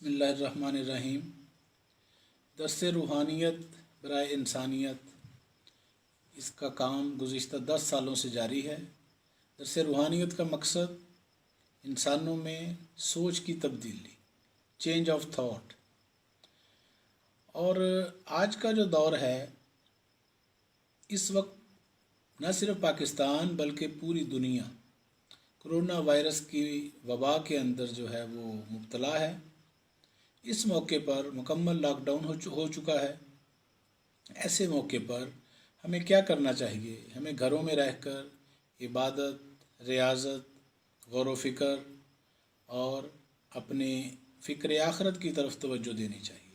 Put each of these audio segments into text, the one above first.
بسم اللہ الرحمن الرحیم۔ درس روحانیت برائے انسانیت، اس کا کام گزشتہ 10 سالوں سے جاری ہے۔ درس روحانیت کا مقصد انسانوں میں سوچ کی تبدیلی، چینج آف تھاٹ، اور آج کا جو دور ہے اس وقت نہ صرف پاکستان بلکہ پوری دنیا کرونا وائرس کی وبا کے اندر جو ہے وہ مبتلا ہے۔ اس موقع پر مکمل لاک ڈاؤن ہو چکا ہے۔ ایسے موقع پر ہمیں کیا کرنا چاہیے؟ ہمیں گھروں میں رہ کر عبادت، ریاضت، غور و فکر اور اپنے فکر آخرت کی طرف توجہ دینی چاہیے۔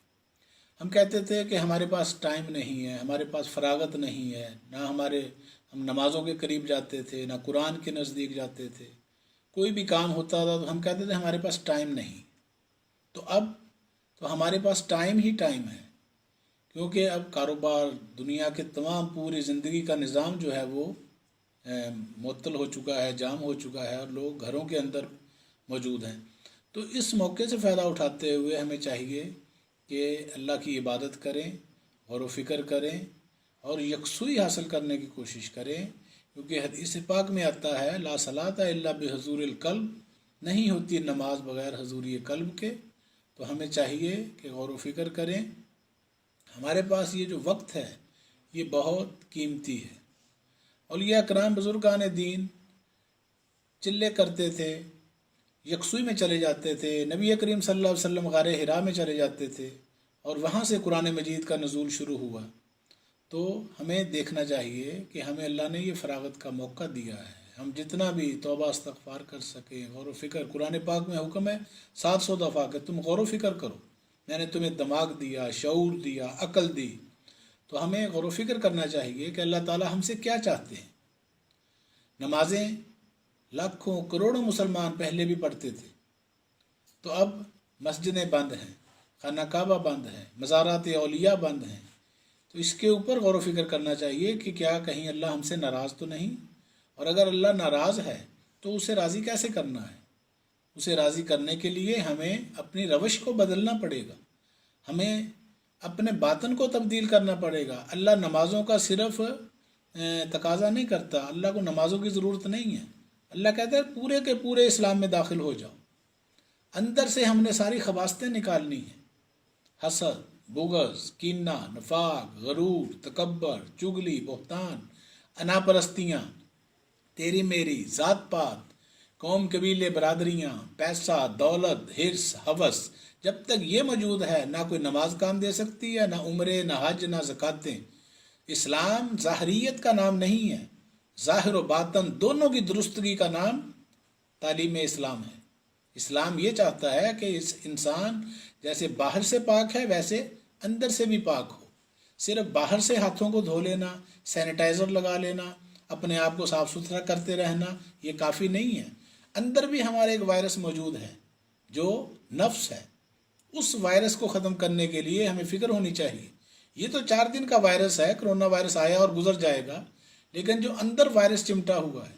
ہم کہتے تھے کہ ہمارے پاس ٹائم نہیں ہے، ہمارے پاس فراغت نہیں ہے، نہ ہم نمازوں کے قریب جاتے تھے، نہ قرآن کے نزدیک جاتے تھے۔ کوئی بھی کام ہوتا تھا تو ہم کہتے تھے ہمارے پاس ٹائم نہیں۔ تو اب تو ہمارے پاس ٹائم ہی ٹائم ہے، کیونکہ اب کاروبار، دنیا کے تمام پوری زندگی کا نظام جو ہے وہ معطل ہو چکا ہے، جام ہو چکا ہے، اور لوگ گھروں کے اندر موجود ہیں۔ تو اس موقع سے فائدہ اٹھاتے ہوئے ہمیں چاہیے کہ اللہ کی عبادت کریں، غور و فکر کریں اور یکسوئی حاصل کرنے کی کوشش کریں، کیونکہ حدیث پاک میں آتا ہے لا صلاۃ الا بحضور القلب، نہیں ہوتی نماز بغیر حضوری قلب کے۔ تو ہمیں چاہیے کہ غور و فکر کریں۔ ہمارے پاس یہ جو وقت ہے یہ بہت قیمتی ہے۔ اولیاء کرام بزرگان دین چلے کرتے تھے، یکسوئی میں چلے جاتے تھے۔ نبی کریم صلی اللہ علیہ وسلم غار حرا میں چلے جاتے تھے اور وہاں سے قرآن مجید کا نزول شروع ہوا۔ تو ہمیں دیکھنا چاہیے کہ ہمیں اللہ نے یہ فراغت کا موقع دیا ہے، ہم جتنا بھی توبہ استغفار کر سکیں، غور و فکر۔ قرآن پاک میں حکم ہے 700 دفعہ کہ تم غور و فکر کرو، میں نے تمہیں دماغ دیا، شعور دیا، عقل دی۔ تو ہمیں غور و فکر کرنا چاہیے کہ اللہ تعالی ہم سے کیا چاہتے ہیں۔ نمازیں لاکھوں کروڑوں مسلمان پہلے بھی پڑھتے تھے، تو اب مسجدیں بند ہیں، خانہ کعبہ بند ہے، مزارات اولیاء بند ہیں۔ تو اس کے اوپر غور و فکر کرنا چاہیے کہ کیا کہیں اللہ ہم سے ناراض تو نہیں، اور اگر اللہ ناراض ہے تو اسے راضی کیسے کرنا ہے۔ اسے راضی کرنے کے لیے ہمیں اپنی روش کو بدلنا پڑے گا، ہمیں اپنے باطن کو تبدیل کرنا پڑے گا۔ اللہ نمازوں کا صرف تقاضا نہیں کرتا، اللہ کو نمازوں کی ضرورت نہیں ہے۔ اللہ کہتا ہے پورے کے پورے اسلام میں داخل ہو جاؤ۔ اندر سے ہم نے ساری خباستیں نکالنی ہیں، حسد، بغض، کینہ، نفاق، غرور، تکبر، چغلی، بہتان، انا پرستیاں، تیری میری، ذات پات، قوم، قبیلے، برادریاں، پیسہ، دولت، حرص، ہوس، جب تک یہ موجود ہے نہ کوئی نماز کام دے سکتی ہے، نہ عمرے، نہ حج، نہ زکاتیں۔ اسلام ظاہریت کا نام نہیں ہے، ظاہر و باطن دونوں کی درستگی کا نام تعلیم اسلام ہے۔ اسلام یہ چاہتا ہے کہ اس انسان جیسے باہر سے پاک ہے ویسے اندر سے بھی پاک ہو۔ صرف باہر سے ہاتھوں کو دھو لینا، سینیٹائزر لگا لینا، اپنے آپ کو صاف ستھرا کرتے رہنا یہ کافی نہیں ہے۔ اندر بھی ہمارے ایک وائرس موجود ہے جو نفس ہے۔ اس وائرس کو ختم کرنے کے لیے ہمیں فکر ہونی چاہیے۔ یہ تو 4 دن کا وائرس ہے، کرونا وائرس آیا اور گزر جائے گا، لیکن جو اندر وائرس چمٹا ہوا ہے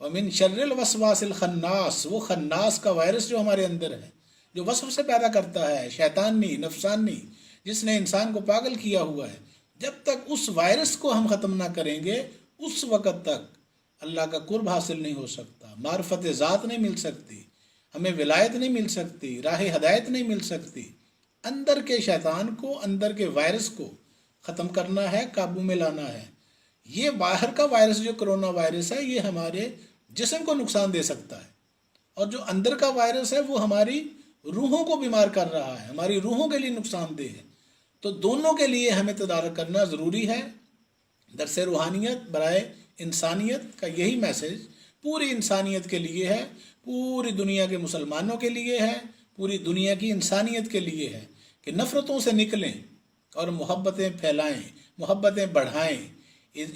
وَمِن شَرِّ الْوَسْوَاسِ الْخَنَّاسِ، وہ خناس کا وائرس جو ہمارے اندر ہے، جو وسوسے سے پیدا کرتا ہے، شیطانی، نفسانی، جس نے انسان کو پاگل کیا ہوا ہے۔ جب تک اس وائرس کو ہم ختم نہ کریں گے اس وقت تک اللہ کا قرب حاصل نہیں ہو سکتا، معرفت ذات نہیں مل سکتی، ہمیں ولایت نہیں مل سکتی، راہ ہدایت نہیں مل سکتی۔ اندر کے شیطان کو، اندر کے وائرس کو ختم کرنا ہے، قابو میں لانا ہے۔ یہ باہر کا وائرس جو کرونا وائرس ہے یہ ہمارے جسم کو نقصان دے سکتا ہے، اور جو اندر کا وائرس ہے وہ ہماری روحوں کو بیمار کر رہا ہے، ہماری روحوں کے لیے نقصان دہ ہے۔ تو دونوں کے لیے ہمیں تدارک کرنا ضروری ہے۔ درس روحانیت برائے انسانیت کا یہی میسج پوری انسانیت کے لیے ہے، پوری دنیا کے مسلمانوں کے لیے ہے، پوری دنیا کی انسانیت کے لیے ہے کہ نفرتوں سے نکلیں اور محبتیں پھیلائیں، محبتیں بڑھائیں۔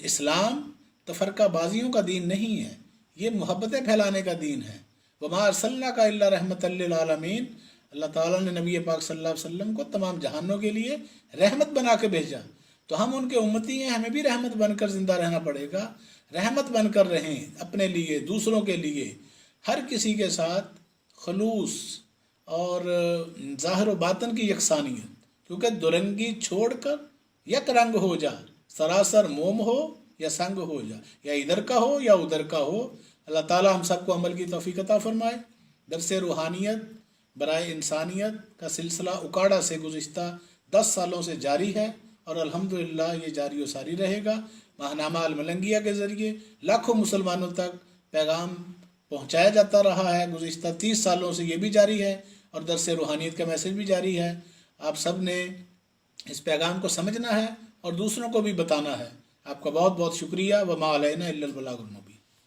اسلام تفرقہ بازیوں کا دین نہیں ہے، یہ محبتیں پھیلانے کا دین ہے۔ وَمَا أَرْسَلْنَاكَ إِلَّا رَحْمَةً لِّلْعَالَمِينَ، اللہ تعالیٰ نے نبی پاک صلی اللہ علیہ وسلم کو تمام جہانوں کے لیے رحمت بنا کے بھیجا۔ تو ہم ان کے امتی ہیں، ہمیں بھی رحمت بن کر زندہ رہنا پڑے گا۔ رحمت بن کر رہیں، اپنے لیے، دوسروں کے لیے، ہر کسی کے ساتھ خلوص اور ظاہر و باطن کی یکسانیت، کیونکہ دورنگی چھوڑ کر یک رنگ ہو جا، سراسر موم ہو یا سنگ ہو جا، یا ادھر کا ہو یا ادھر کا ہو۔ اللہ تعالی ہم سب کو عمل کی توفیق عطا فرمائے۔ درس روحانیت برائے انسانیت کا سلسلہ اکاڑا سے گزشتہ 10 سالوں سے جاری ہے، اور الحمدللہ یہ جاری و ساری رہے گا۔ ماہنامہ الملنگیہ کے ذریعے لاکھوں مسلمانوں تک پیغام پہنچایا جاتا رہا ہے، گزشتہ 30 سالوں سے یہ بھی جاری ہے، اور درس روحانیت کا میسج بھی جاری ہے۔ آپ سب نے اس پیغام کو سمجھنا ہے اور دوسروں کو بھی بتانا ہے۔ آپ کا بہت بہت شکریہ۔ وما علینا الا البلاغ المبین۔